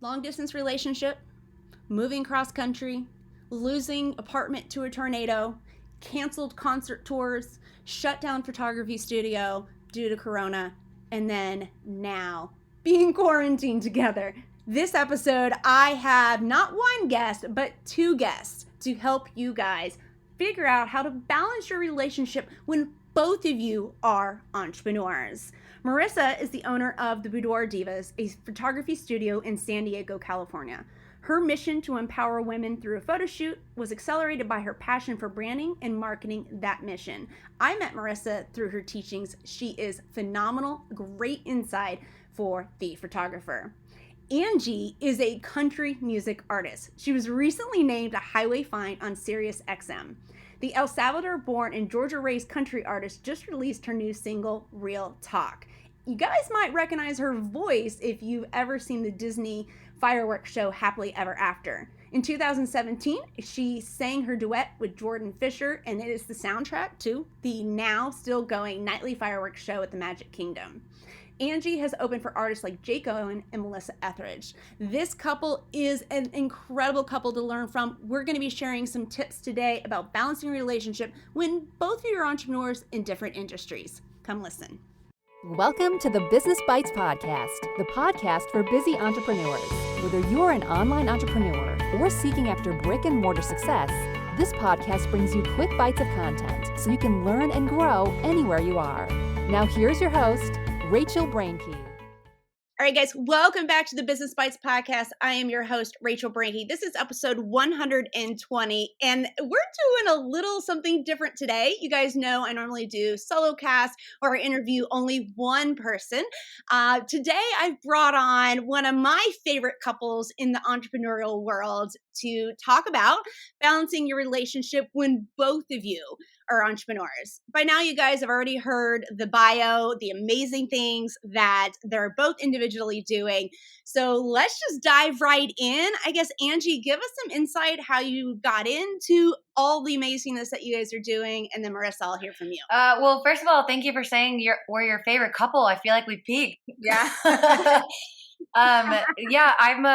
long distance relationship, moving cross country, losing apartment to a tornado, canceled concert tours, shut down photography studio due to corona, and then now being quarantined together. This episode, I have not one guest, but two guests to help you guys figure out how to balance your relationship when both of you are entrepreneurs. Marissa is the owner of the Boudoir Divas, a photography studio in San Diego, California. Her mission to empower women through a photo shoot was accelerated by her passion for branding and marketing that mission. I met Marissa through her teachings. She is phenomenal, great insight for the photographer. Angie is a country music artist. She was recently named a Highway Find on Sirius XM. The El Salvador-born and Georgia-raised country artist just released her new single, Real Talk. You guys might recognize her voice if you've ever seen the Disney fireworks show Happily Ever After. In 2017, she sang her duet with Jordan Fisher, and it is the soundtrack to the now still going nightly fireworks show at the Magic Kingdom. Angie has opened for artists like Jake Owen and Melissa Etheridge. This couple is an incredible couple to learn from. We're going to be sharing some tips today about balancing a relationship when both of you are entrepreneurs in different industries. Come listen. Welcome to the Business Bites Podcast, the podcast for busy entrepreneurs. Whether you're an online entrepreneur or seeking after brick and mortar success, this podcast brings you quick bites of content so you can learn and grow anywhere you are. Now here's your host, Rachel Brainke. All right, guys, welcome back to the Business Bites Podcast. I am your host, Rachel Brainke. This is episode 120, and we're doing a little something different today. You guys know I normally do solo cast or interview only one person. Today, I've brought on one of my favorite couples in the entrepreneurial world to talk about balancing your relationship when both of you are entrepreneurs. By now, you guys have already heard the bio, the amazing things that they're both individually doing. So let's just dive right in. I guess, Angie, give us some insight how you got into all the amazingness that you guys are doing. And then Marissa, I'll hear from you. Well, first of all, thank you for saying we're your favorite couple. I feel like we peaked. Yeah. Yeah, I'm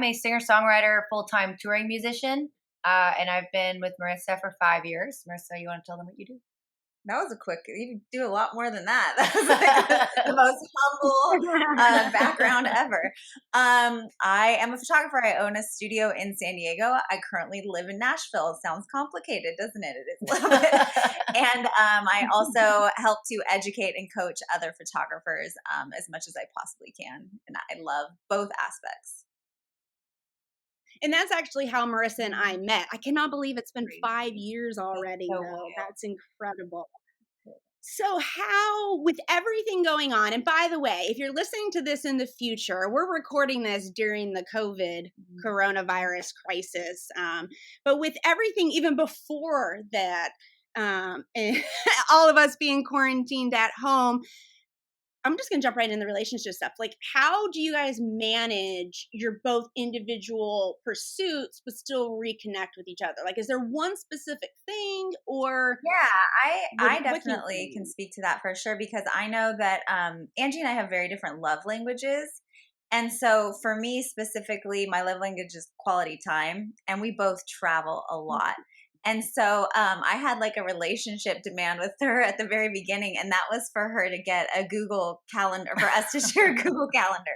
a singer-songwriter, full-time touring musician. And I've been with Marissa for 5 years. Marissa, you want to tell them what you do? That was a quick, you do a lot more than that. That was like the most humble background ever. I am a photographer. I own a studio in San Diego. I currently live in Nashville. It sounds complicated, doesn't it? It is a little bit. And I also help to educate and coach other photographers as much as I possibly can. And I love both aspects. And that's actually how Marissa and I met. I cannot believe it's been 5 years already. So That's incredible. So how, with everything going on, and by the way, if you're listening to this in the future, we're recording this during the COVID coronavirus crisis. But with everything, even before that, and all of us being quarantined at home, I'm just going to jump right in the relationship stuff. Like, how do you guys manage your both individual pursuits, but still reconnect with each other? Like, is there one specific thing or? Yeah, I definitely can speak to that for sure, because I know that Angie and I have very different love languages. And so for me specifically, my love language is quality time, and we both travel a lot. And so I had like a relationship demand with her at the very beginning, and that was for her to get a Google Calendar, for us to share a Google Calendar.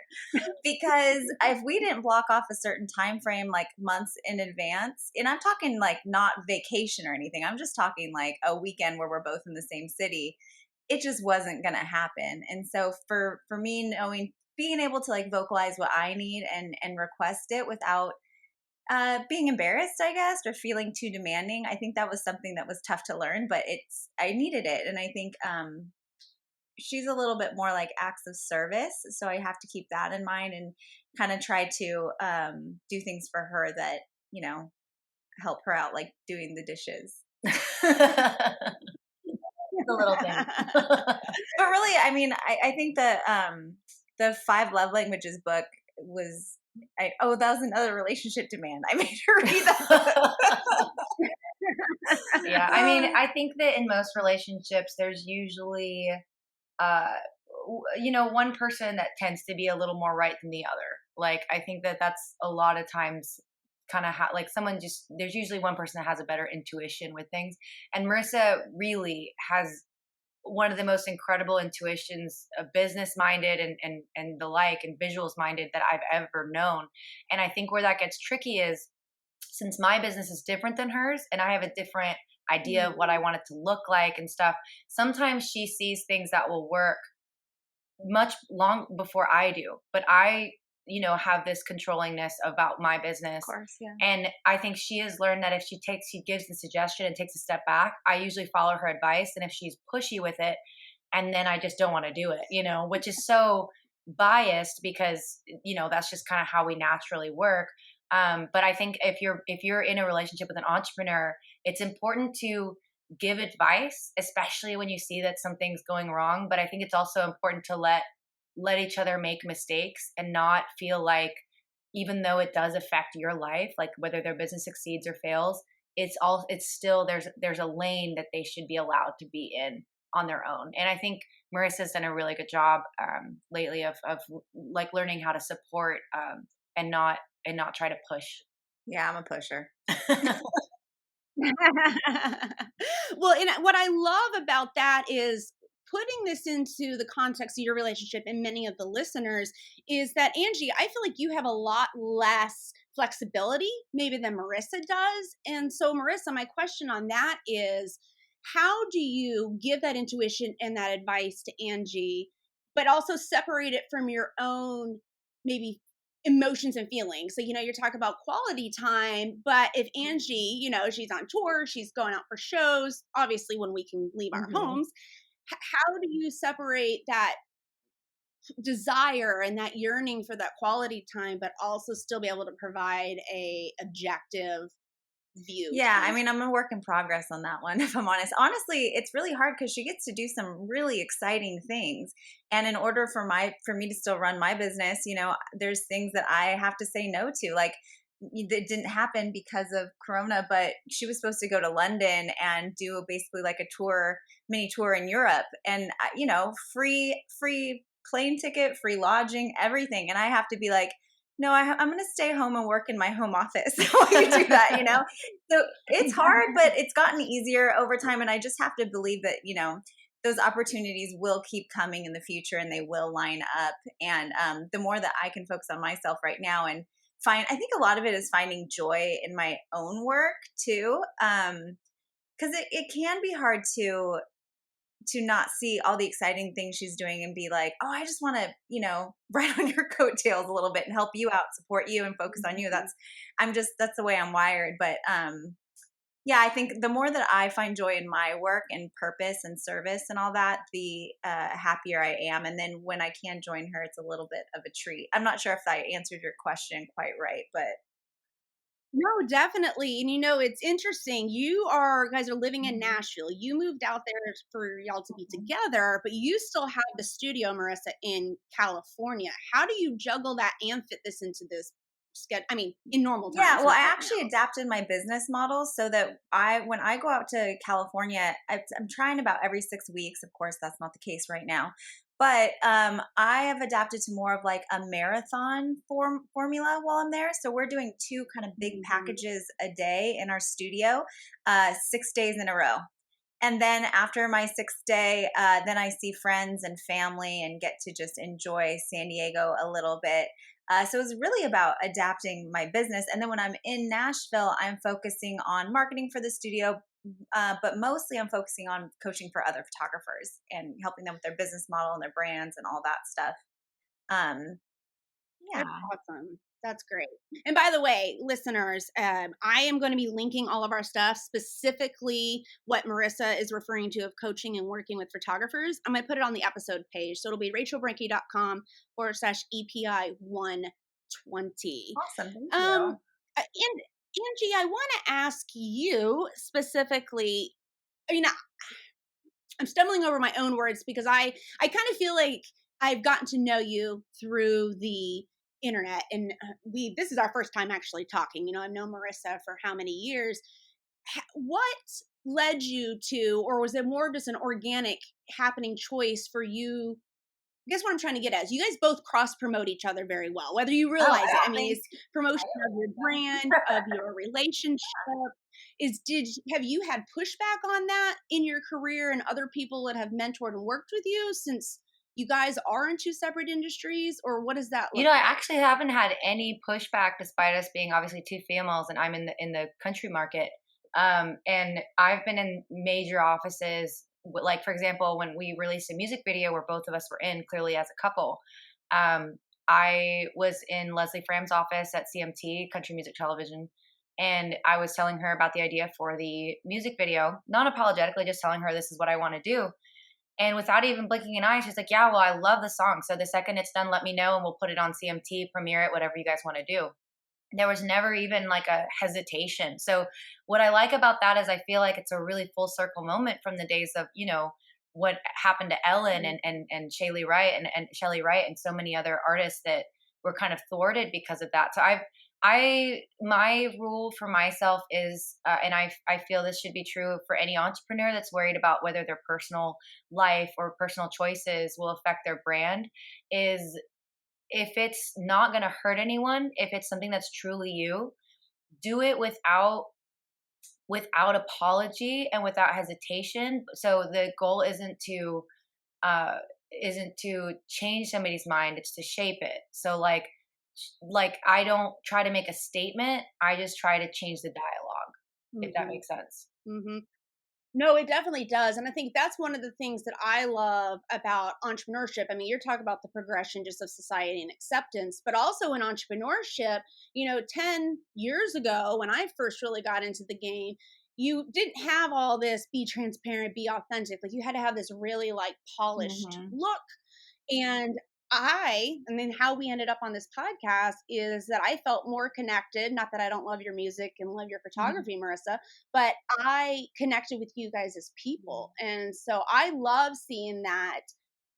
Because if we didn't block off a certain time frame, like months in advance, and I'm talking like not vacation or anything, I'm just talking like a weekend where we're both in the same city, it just wasn't going to happen. And so for me, being able to like vocalize what I need and request it without being embarrassed, I guess, or feeling too demanding. I think that was something that was tough to learn, but I needed it. And I think she's a little bit more like acts of service. So I have to keep that in mind and kind of try to do things for her that, help her out, like doing the dishes. The little thing. But really, I mean, I think the 5 Love Languages book was, that was another relationship demand. I made her read that. Yeah, I mean, I think that in most relationships, there's usually, one person that tends to be a little more right than the other. Like, I think that that's a lot of times kind of like there's usually one person that has a better intuition with things. And Marissa really has one of the most incredible intuitions, business minded and the like, and visuals minded that I've ever known. And I think where that gets tricky is, since my business is different than hers and I have a different idea of what I want it to look like and stuff, sometimes she sees things that will work much long before I do. But I, have this controllingness about my business. Of course, yeah. And I think she has learned that if she gives the suggestion and takes a step back, I usually follow her advice. And if she's pushy with it, and then I just don't want to do it, which is so biased because, that's just kind of how we naturally work. But I think if you're in a relationship with an entrepreneur, it's important to give advice, especially when you see that something's going wrong. But I think it's also important to let each other make mistakes and not feel like, even though it does affect your life, like whether their business succeeds or fails, it's still, there's a lane that they should be allowed to be in on their own. And I think Marissa's done a really good job lately of like learning how to support and not try to push. Yeah, I'm a pusher. Well, and what I love about that is putting this into the context of your relationship and many of the listeners is that, Angie, I feel like you have a lot less flexibility maybe than Marissa does. And so, Marissa, my question on that is, how do you give that intuition and that advice to Angie, but also separate it from your own maybe emotions and feelings? So, you're talking about quality time, but if Angie, she's on tour, she's going out for shows, obviously when we can leave our homes, how do you separate that desire and that yearning for that quality time, but also still be able to provide a objective view? Yeah, I mean, I'm a work in progress on that one, if I'm honest. Honestly, it's really hard because she gets to do some really exciting things. And in order for me to still run my business, there's things that I have to say no to. Like, it didn't happen because of Corona, but she was supposed to go to London and do basically like a mini tour in Europe, and free plane ticket, free lodging, everything. And I have to be like, no, I'm going to stay home and work in my home office while you do that, So it's hard, but it's gotten easier over time. And I just have to believe that, those opportunities will keep coming in the future and they will line up. And the more that I can focus on myself right now and I think a lot of it is finding joy in my own work too. Because it can be hard to not see all the exciting things she's doing and be like, oh, I just want to, ride on your coattails a little bit and help you out, support you and focus on you. That's the way I'm wired. But yeah, I think the more that I find joy in my work and purpose and service and all that, the happier I am. And then when I can join her, it's a little bit of a treat. I'm not sure if I answered your question quite right, but. No, definitely. And it's interesting. You guys are living in Nashville. You moved out there for y'all to be together, but you still have the studio, Marissa, in California. How do you juggle that and fit this into this schedule? I mean, in normal times. Yeah, well, I actually adapted my business model so that when I go out to California, I'm trying about every 6 weeks. Of course, that's not the case right now. But I have adapted to more of like a marathon formula while I'm there. So we're doing 2 kind of big packages a day in our studio, 6 days in a row. And then after my 6th day, then I see friends and family and get to just enjoy San Diego a little bit. So it's really about adapting my business. And then when I'm in Nashville, I'm focusing on marketing for the studio, but mostly I'm focusing on coaching for other photographers and helping them with their business model and their brands and all that stuff. Yeah. That's awesome. That's great. And by the way, listeners, I am going to be linking all of our stuff, specifically what Marissa is referring to of coaching and working with photographers. I'm going to put it on the episode page. So it'll be rachelbrinke.com/EPI 120. Awesome. Thank you. And Angie, I want to ask you specifically, I'm stumbling over my own words because I kind of feel like I've gotten to know you through the internet, and this is our first time actually talking. I've known Marissa for how many years? What led you to, or was it more just an organic happening choice for you guess what I'm trying to get at is you guys both cross promote each other very well, whether you realize it. I mean, it's promotion of your brand, of your relationship. Have you had pushback on that in your career and other people that have mentored and worked with you since you guys are in two separate industries, or what does that look I like? actually haven't had any pushback despite us being obviously two females and I'm in the country market. And I've been in major offices, like for example, when we released a music video where both of us were in clearly as a couple. I was in Leslie Fram's office at CMT, Country Music Television, and I was telling her about the idea for the music video, non-apologetically, just telling her this is what I want to do. And without even blinking an eye, she's like, yeah, well, I love the song. So the second it's done, let me know and we'll put it on CMT, premiere it, whatever you guys want to do. There was never even like a hesitation. So what I like about that is I feel like it's a really full circle moment from the days of, what happened to Ellen and Shaylee Wright and Shelley Wright and so many other artists that were kind of thwarted because of that. So my rule for myself is, and I feel this should be true for any entrepreneur that's worried about whether their personal life or personal choices will affect their brand, is if it's not going to hurt anyone, if it's something that's truly you, do it without apology and without hesitation. So the goal isn't to change somebody's mind, it's to shape it. So like I don't try to make a statement, I just try to change the dialogue, if that makes sense. Mm-hmm. No, it definitely does. And I think that's one of the things that I love about entrepreneurship. I mean, you're talking about the progression just of society and acceptance, but also in entrepreneurship, 10 years ago, when I first really got into the game, you didn't have all this be transparent, be authentic. Like you had to have this really like polished look. And how we ended up on this podcast is that I felt more connected. Not that I don't love your music and love your photography, Marissa, but I connected with you guys as people. And so I love seeing that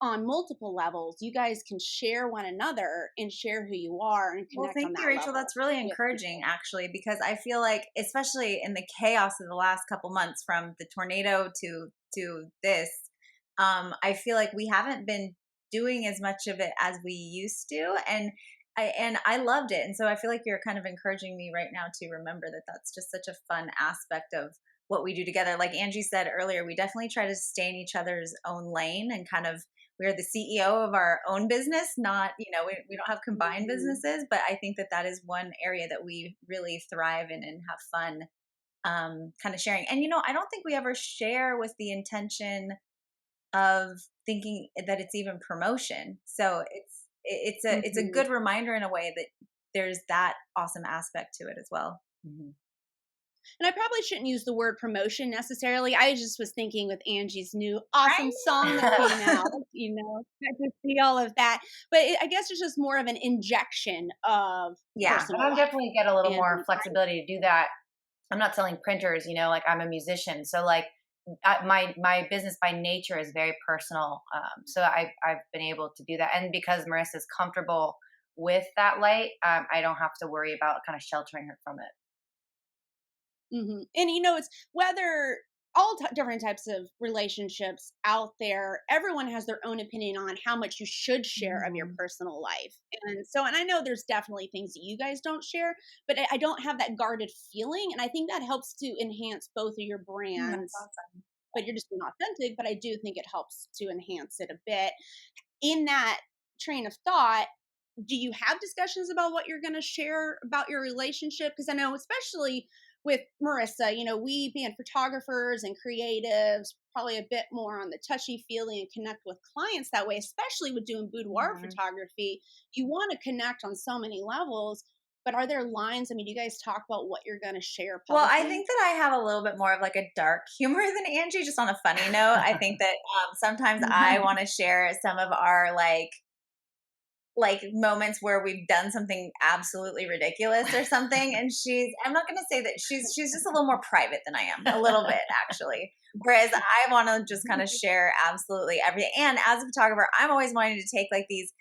on multiple levels. You guys can share one another and share who you are and connect. Well, thank you, Rachel. That's really encouraging, actually, because I feel like, especially in the chaos of the last couple months, from the tornado to this, I feel like we haven't been doing as much of it as we used to, and I loved it. And so I feel like you're kind of encouraging me right now to remember that that's just such a fun aspect of what we do together. Like Angie said earlier, we definitely try to stay in each other's own lane, and kind of we're the CEO of our own business, not, we don't have combined businesses, but I think that is one area that we really thrive in and have fun kind of sharing. And I don't think we ever share with the intention of thinking that it's even promotion. So it's a good reminder in a way that there's that awesome aspect to it as well. And I probably shouldn't use the word promotion necessarily. I just was thinking with Angie's new awesome song that came out, got to see all of that. But I guess it's just more of an injection of personal I'm life. definitely get a little more flexibility to do that. I'm not selling printers, like I'm a musician. So like my business by nature is very personal. So I've been able to do that. And because Marissa's comfortable with that light, I don't have to worry about kind of sheltering her from it. And it's whether all different types of relationships out there, everyone has their own opinion on how much you should share of your personal life. And I know there's definitely things that you guys don't share, but I don't have that guarded feeling. And I think that helps to enhance both of your brands. That's awesome. But you're just being authentic, but I do think it helps to enhance it a bit. In that train of thought, do you have discussions about what you're going to share about your relationship? Because I know, especially with Marissa, we being photographers and creatives, probably a bit more on the touchy-feely and connect with clients that way, especially with doing boudoir photography. You want to connect on so many levels. But are there lines? I mean, do you guys talk about what you're going to share publicly? Well, I think that I have a little bit more of like a dark humor than Angie, just on a funny note. I think that sometimes I want to share some of our like moments where we've done something absolutely ridiculous or something. And I'm not going to say that she's just a little more private than I am, a little bit actually. Whereas I want to just kind of share absolutely everything. And as a photographer, I'm always wanting to take like these,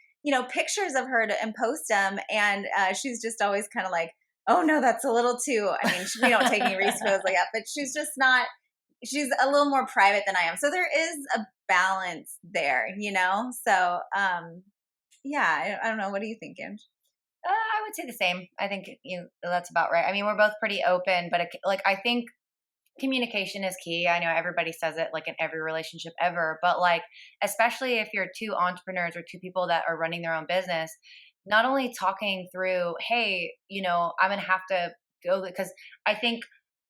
pictures of her and post them. And she's just always kind of like, oh no, that's a little too, I mean, we don't take any risks like that, but she's just not, she's a little more private than I am. So there is a balance there, you know? So, yeah, I don't know. What do you think, Ange? I would say the same. I think that's about right. I mean, we're both pretty open, but like I think communication is key. I know everybody says it like in every relationship ever, but like especially if you're two entrepreneurs or two people that are running their own business, not only talking through, hey, I'm going to have to go, because I think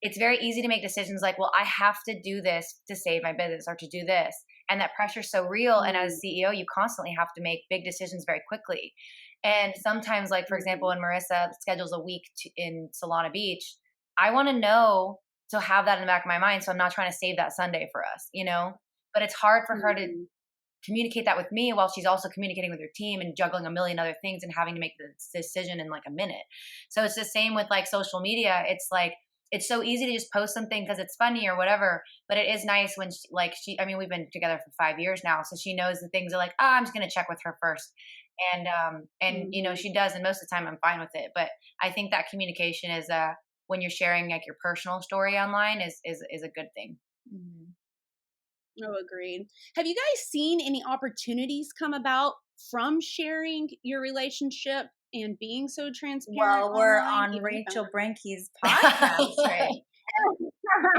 it's very easy to make decisions like, well, I have to do this to save my business or to do this. And that pressure's so real. And as a CEO, you constantly have to make big decisions very quickly. And sometimes, like, for example, when Marissa schedules a week in Solana Beach, I want to know to have that in the back of my mind. So I'm not trying to save that Sunday for us, but it's hard for her to communicate that with me while she's also communicating with her team and juggling a million other things and having to make the decision in like a minute. So it's the same with like social media. It's like, it's so easy to just post something because it's funny or whatever, but it is nice when we've been together for 5 years now. So she knows the things are like, I'm just going to check with her first. And she does. And most of the time I'm fine with it. But I think that communication is, when you're sharing like your personal story online is a good thing. Mm-hmm. Oh, agreed. Have you guys seen any opportunities come about from sharing your relationship and being so transparent? Well, we're on Rachel Brenke's podcast, right?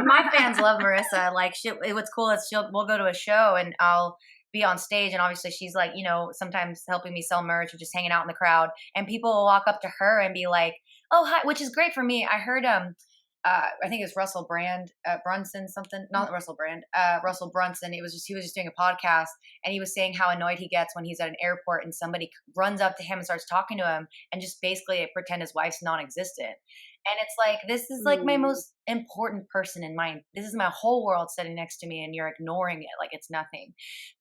My fans love Marissa. Like, what's cool is we'll go to a show and I'll be on stage, and obviously she's like, sometimes helping me sell merch or just hanging out in the crowd, and people will walk up to her and be like, "Oh, hi," which is great for me. I heard I think it's Russell Brunson, something, not Russell Brand, Russell Brunson. He was just doing a podcast, and he was saying how annoyed he gets when he's at an airport and somebody runs up to him and starts talking to him and just basically pretend his wife's non-existent. And it's like, this is like my most important person in mind. This is my whole world sitting next to me, and you're ignoring it like it's nothing.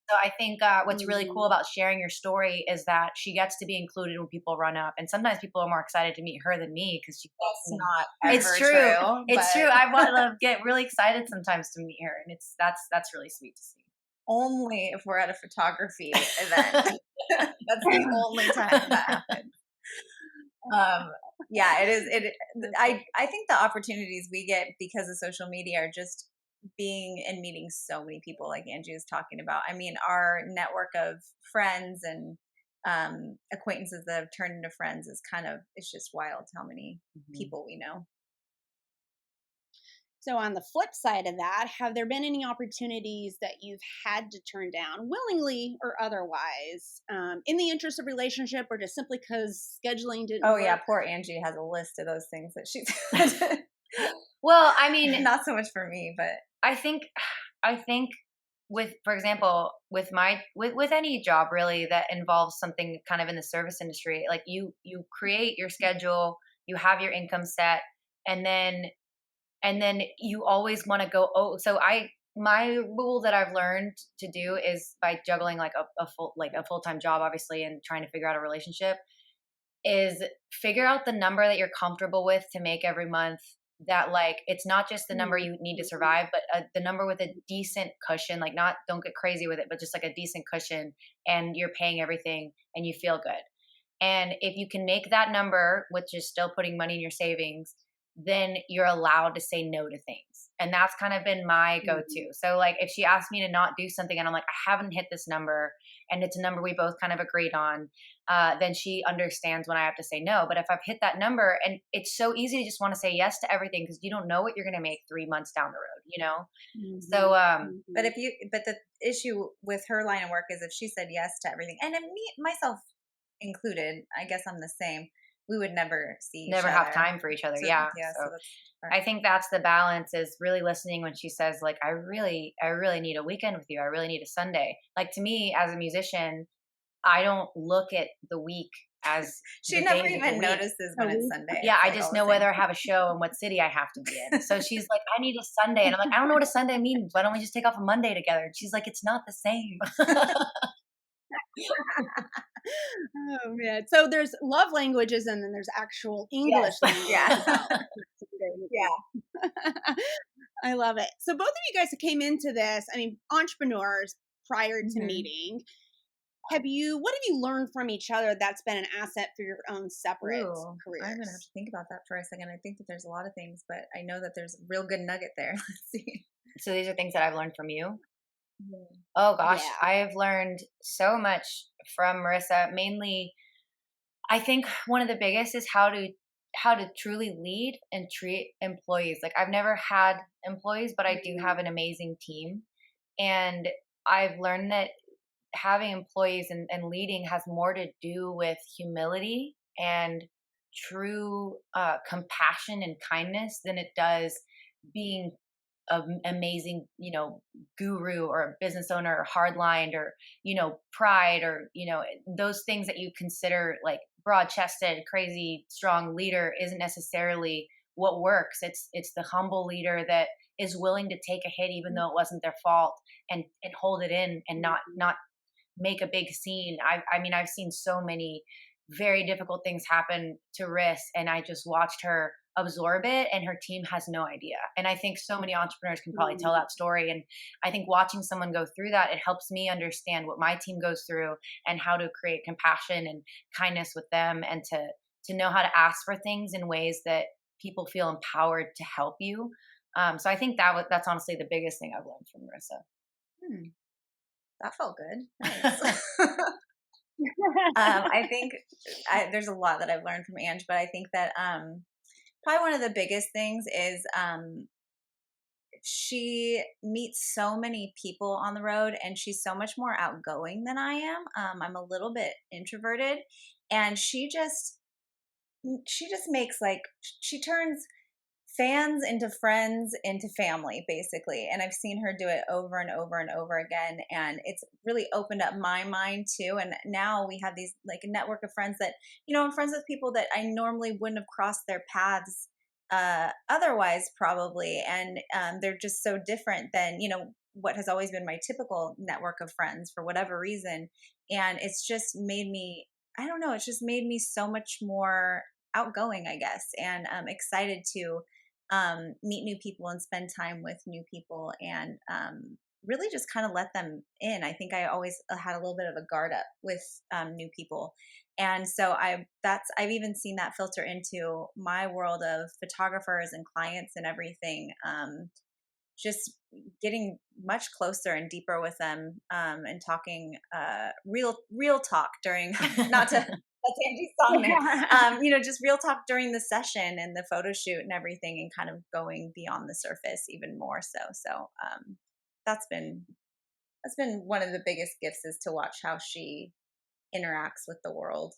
So I think what's really cool about sharing your story is that she gets to be included when people run up. And sometimes people are more excited to meet her than me because that's not ever it's true. It's true. I want to get really excited sometimes to meet her, and that's really sweet to see. Only if we're at a photography event. That's the only time that happens. Yeah, it is. I think the opportunities we get because of social media are just being and meeting so many people, like Angie was talking about. I mean, our network of friends and acquaintances that have turned into friends it's just wild how many people we know. So on the flip side of that, have there been any opportunities that you've had to turn down, willingly or otherwise, in the interest of relationship, or just simply because scheduling didn't work? Yeah, poor Angie has a list of those things that she's Well, I mean, not so much for me, but I think with, for example, with any job really that involves something kind of in the service industry, like you create your schedule, you have your income set, and then you always want to go. My rule that I've learned to do is, by juggling like a full-time job, obviously, and trying to figure out a relationship, is figure out the number that you're comfortable with to make every month. That like, it's not just the number you need to survive, but the number with a decent cushion, like don't get crazy with it, but just like a decent cushion, and you're paying everything and you feel good. And if you can make that number, which is still putting money in your savings, then you're allowed to say no to things. And that's kind of been my go-to. So like, if she asks me to not do something and I'm like, I haven't hit this number, and it's a number we both kind of agreed on, then she understands when I have to say no. But if I've hit that number, and it's so easy to just want to say yes to everything because you don't know what you're going to make 3 months down the road, Mm-hmm. So, but the issue with her line of work is if she said yes to everything, and myself included, I guess I'm the same. We would never have time for each other. So, yeah. So I think that's the balance, is really listening when she says like, I really need a weekend with you. I really need a Sunday. Like, to me as a musician, I don't look at the week as she never even notices when it's Sunday. Yeah. I just know whether I have a show and what city I have to be in. So she's like, I need a Sunday. And I'm like, I don't know what a Sunday means. Why don't we just take off a Monday together? And she's like, it's not the same. Oh man! So there's love languages, and then there's actual English language. Yeah, yeah. I love it. So both of you guys came into this, entrepreneurs prior to meeting. What have you learned from each other that's been an asset for your own separate careers? I'm gonna have to think about that for a second. I think that there's a lot of things, but I know that there's a real good nugget there. Let's see. So these are things that I've learned from you. Oh gosh, Yeah. I have learned so much from Marissa. Mainly, I think one of the biggest is how to truly lead and treat employees. Like I've never had employees, but I do have an amazing team. And I've learned that having employees and leading has more to do with humility and true compassion and kindness than it does being an amazing, guru or a business owner or hardlined or, pride or, those things that you consider like broad chested, crazy, strong leader isn't necessarily what works. It's the humble leader that is willing to take a hit even though it wasn't their fault and hold it in and not make a big scene. I mean, I've seen so many very difficult things happen to Riss, and I just watched her absorb it, and her team has no idea. And I think so many entrepreneurs can probably tell that story. And I think watching someone go through that, it helps me understand what my team goes through and how to create compassion and kindness with them, and to know how to ask for things in ways that people feel empowered to help you. So I think that's honestly the biggest thing I've learned from Marissa. That felt good. Nice. I think there's a lot that I've learned from Ange, but I think that probably one of the biggest things is she meets so many people on the road, and she's so much more outgoing than I am. I'm a little bit introverted, and she just makes she turns fans into friends into family, basically. And I've seen her do it over and over and over again, and it's really opened up my mind too. And now we have these like a network of friends that, I'm friends with people that I normally wouldn't have crossed their paths otherwise, probably. And they're just so different than what has always been my typical network of friends for whatever reason. And it's just made me, I don't know, it's just made me so much more outgoing, I guess, and excited to meet new people and spend time with new people, and really just kind of let them in. I think I always had a little bit of a guard up with new people. And so I've even seen that filter into my world of photographers and clients and everything. Just getting much closer and deeper with them, and talking real talk during, not to that's Angie's song there. Just real talk during the session and the photo shoot and everything, and kind of going beyond the surface even more so. So that's been one of the biggest gifts, is to watch how she interacts with the world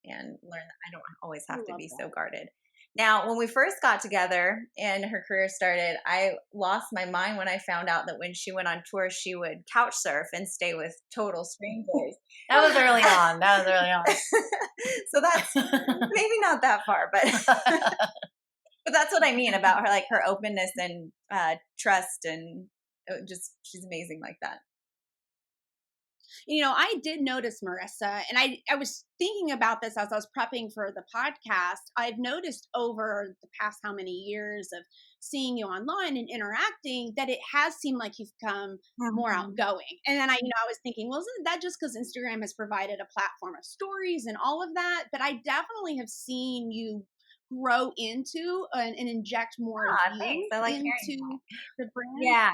and learn that I don't always have to be so guarded. Now, when we first got together and her career started, I lost my mind when I found out that when she went on tour, she would couch surf and stay with total strangers. That was early on. So that's maybe not that far, but but that's what I mean about her, like her openness and trust, and she's amazing like that. I did notice, Marissa, and I was thinking about this as I was prepping for the podcast. I've noticed over the past how many years of seeing you online and interacting that it has seemed like you've become more outgoing. And then I was thinking, well, isn't that just because Instagram has provided a platform of stories and all of that? But I definitely have seen you grow into and inject more of you into the brand. Yeah.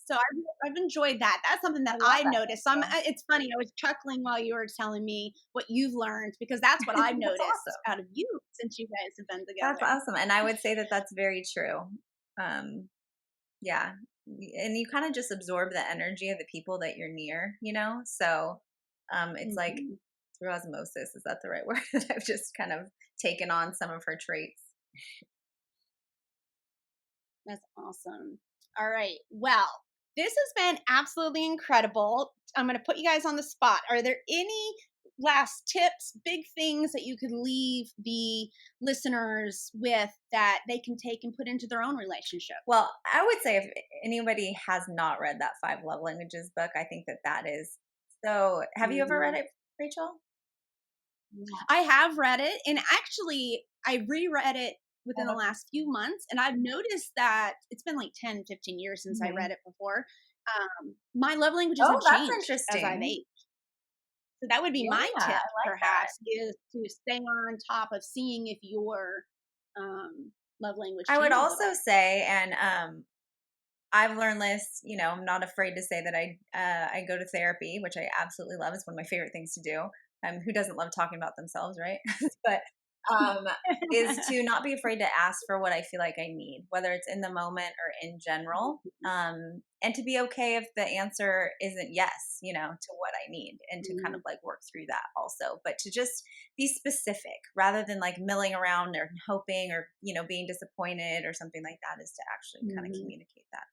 So I've enjoyed that. That's something that I noticed. So it's funny. I was chuckling while you were telling me what you've learned, because that's what I've noticed out of you since you guys have been together. That's awesome. And I would say that that's very true. Yeah. And you kind of just absorb the energy of the people that you're near, So it's like through osmosis, is that the right word? I've just kind of taken on some of her traits. That's awesome. All right. Well, this has been absolutely incredible. I'm going to put you guys on the spot. Are there any last tips, big things that you could leave the listeners with that they can take and put into their own relationship? Well, I would say if anybody has not read that 5 Love Languages book, I think that is so. Have you ever read it, Rachel? I have read it, and actually I reread it within the last few months, and I've noticed that it's been like 10, 15 years since I read it before. My love languages have changed as I've aged. So that would be my tip, perhaps, is to stay on top of seeing if your love language I would also say, and I've learned this, I'm not afraid to say that I go to therapy, which I absolutely love. It's one of my favorite things to do. Who doesn't love talking about themselves, right? But is to not be afraid to ask for what I feel like I need, whether it's in the moment or in general, and to be okay if the answer isn't yes, to what I need, and to kind of like work through that also, but to just be specific rather than like milling around or hoping or, being disappointed or something like that, is to actually kind of communicate that.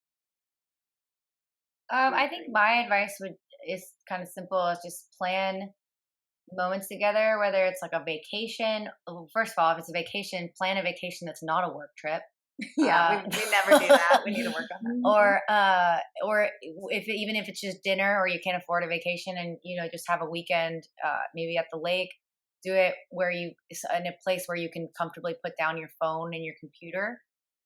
I think my advice is kind of simple. Is just plan moments together, whether it's like a vacation. First of all, if it's a vacation, plan a vacation that's not a work trip. Yeah, we never do that. We need to work on that. Or even if it's just dinner, or you can't afford a vacation, and just have a weekend, maybe at the lake. Do it in a place where you can comfortably put down your phone and your computer,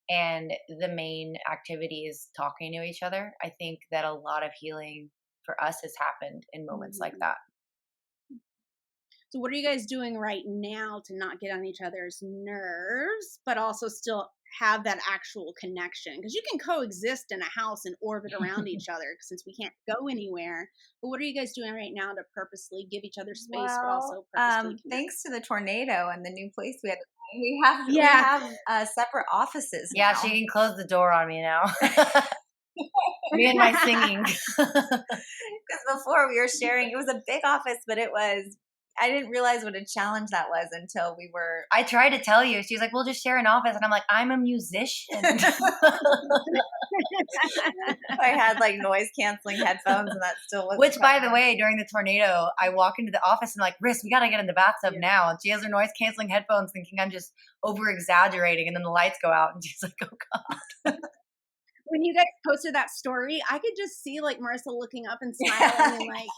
and the main activity is talking to each other. I think that a lot of healing for us has happened in moments like that. So what are you guys doing right now to not get on each other's nerves, but also still have that actual connection? Because you can coexist in a house and orbit around each other since we can't go anywhere. But what are you guys doing right now to purposely give each other space, but also purposely connect? Thanks to the tornado and the new place we have separate offices now. Yeah, she can close the door on me now. Me and my singing. Because before we were sharing, it was a big office, but I didn't realize what a challenge that was until I tried to tell you. She was like, we'll just share an office. And I'm like, I'm a musician. I had like noise canceling headphones, and that still was. Which, by the way, during the tornado, I walk into the office and I'm like, Riss, we got to get in the bathtub now. And she has her noise canceling headphones thinking I'm just over exaggerating. And then the lights go out and she's like, oh God. When you guys posted that story, I could just see like Marissa looking up and smiling and like,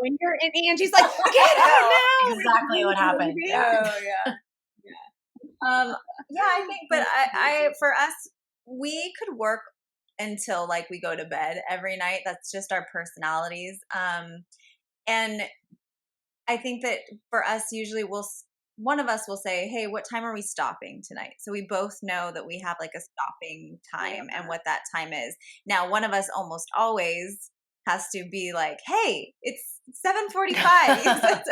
when you're in Angie's like, get out now. Exactly what happened. Yeah. I think, but I for us, we could work until like we go to bed every night. That's just our personalities. And I think that for us, usually one of us will say, hey, what time are we stopping tonight? So we both know that we have like a stopping time and what that time is. Now, one of us almost always has to be like, hey, it's 7:45.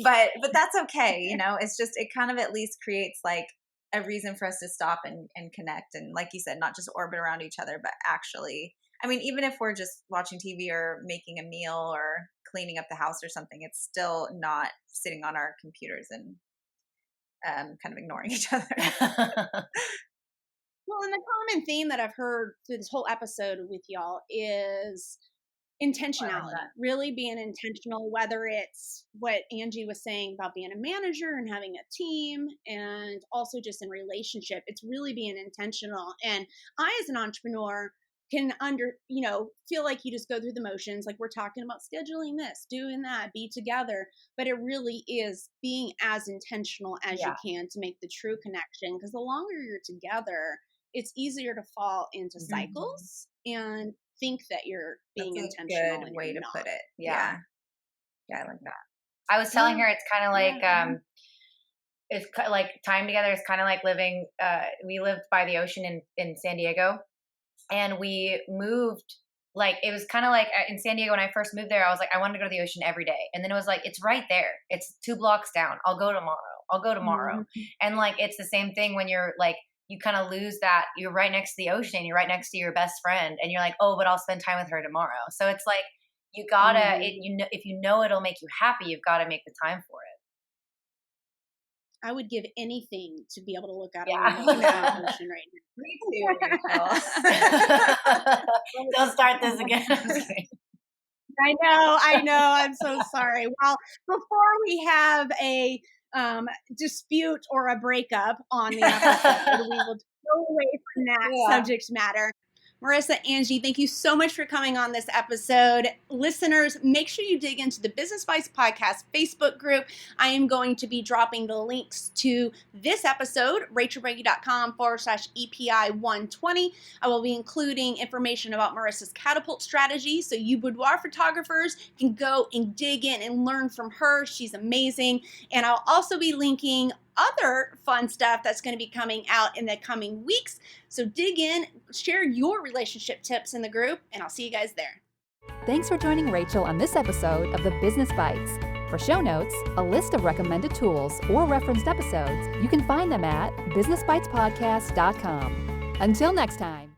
but that's okay. It's just, it kind of at least creates like a reason for us to stop and connect. And like you said, not just orbit around each other, but actually, I mean, even if we're just watching TV or making a meal or cleaning up the house or something, it's still not sitting on our computers and kind of ignoring each other. Well, and the common theme that I've heard through this whole episode with y'all is intentionality, really being intentional, whether it's what Angie was saying about being a manager and having a team, and also just in relationship, it's really being intentional. And I, as an entrepreneur, can feel like you just go through the motions. Like we're talking about scheduling this, doing that, be together, but it really is being as intentional as you can to make the true connection. Because the longer you're together, it's easier to fall into cycles and think that you're being intentional. Good way to put it. Yeah, I like that. I was telling her it's kind of like it's like time together is kind of like living. We lived by the ocean in San Diego, and we moved. Like it was kind of like in San Diego when I first moved there. I was like, I wanted to go to the ocean every day, and then it was like, it's right there. It's 2 blocks down. I'll go tomorrow. And like it's the same thing when you're like. You kind of lose that. You're right next to the ocean. You're right next to your best friend, and you're like, oh, but I'll spend time with her tomorrow. So it's like you gotta, if you know it'll make you happy, you've got to make the time for it. I would give anything to be able to look out on the ocean right now. Me too. Don't start this again. I know. I'm so sorry. Well, before we have a dispute or a breakup on the episode, we will go away from that subject matter. Marissa, Angie, thank you so much for coming on this episode. Listeners, make sure you dig into the Business Bites Podcast Facebook group. I am going to be dropping the links to this episode, rachelbreggy.com/EPI120. I will be including information about Marissa's catapult strategy, so you boudoir photographers can go and dig in and learn from her. She's amazing. And I'll also be linking other fun stuff that's going to be coming out in the coming weeks. So dig in, share your relationship tips in the group, and I'll see you guys there. Thanks for joining Rachel on this episode of the Business Bites. For show notes, a list of recommended tools, or referenced episodes, you can find them at businessbitespodcast.com. Until next time.